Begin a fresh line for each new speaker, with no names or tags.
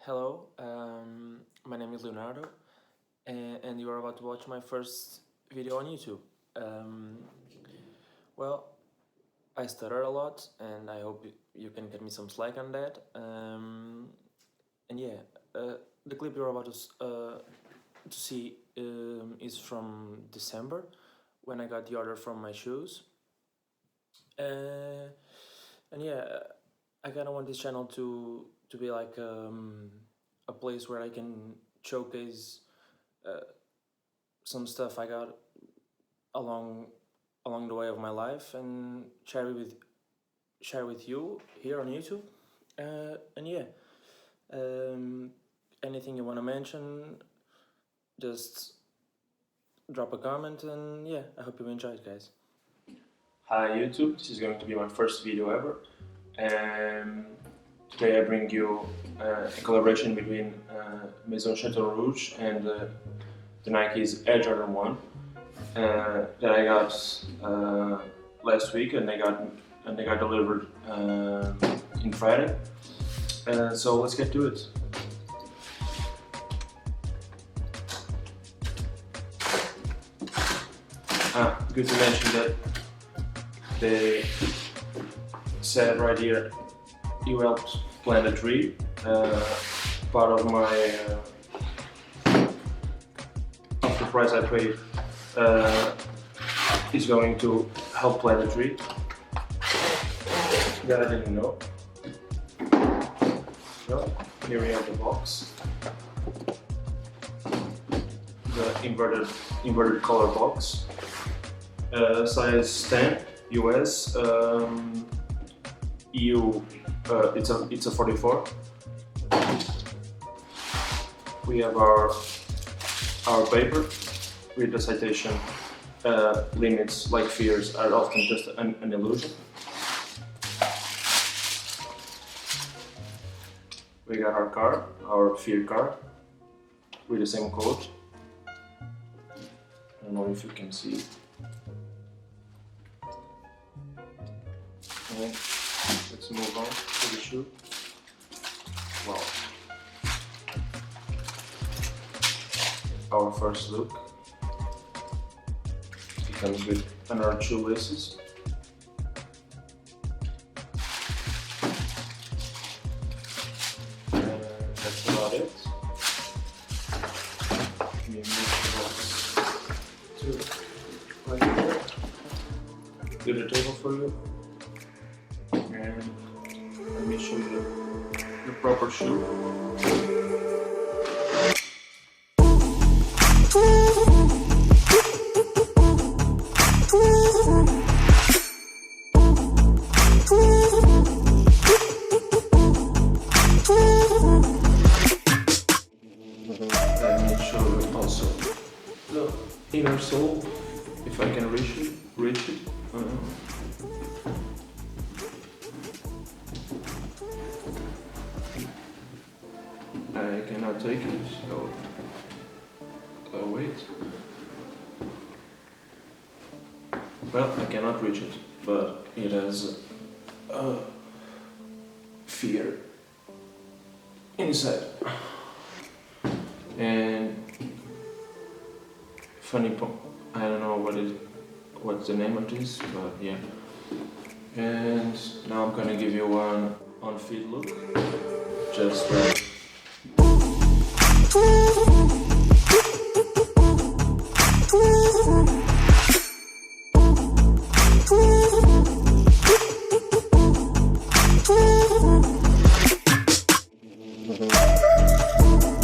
Hello, my name is Leonardo, and you are about to watch my first video on YouTube. Um, well, I stutter a lot, and I hope you can get me some slack on that. And yeah, the clip you're about to see is from December, when I got the order from my shoes. And yeah, I kind of want this channel to be like a place where I can showcase some stuff I got along the way of my life and share with you here on YouTube. And yeah, anything you want to mention, just drop a comment, and yeah, I hope you enjoy it, guys. Hi YouTube, this is going to be my first video ever, and today I bring you a collaboration between Maison Chateau Rouge and the Nike's Air Jordan 1 that I got last week, and they got delivered in Friday. So let's get to it. Good to mention that they said right here, you helped plant a tree. Part of my of the price I paid is going to help plant a tree. That I didn't know. So here we have the box, the inverted color box, size 10 US, EU. It's a 44. We have our paper with the citation, limits like fears are often just an illusion. We got our card, our fear card, with the same code. I don't know if you can see. And let's move on to the shoe. Wow. Our first look. It comes with another shoelaces. That's about it. We move the box to right here. Do the table for you. And let me show you the proper shoe. Let me show you also the inner sole, if I can reach it. I cannot take it, so wait. Well, I cannot reach it, but it has fear inside. And funny point, I don't know what's the name of this, but yeah. And now I'm gonna give you one on feet look, just right. Let me show you also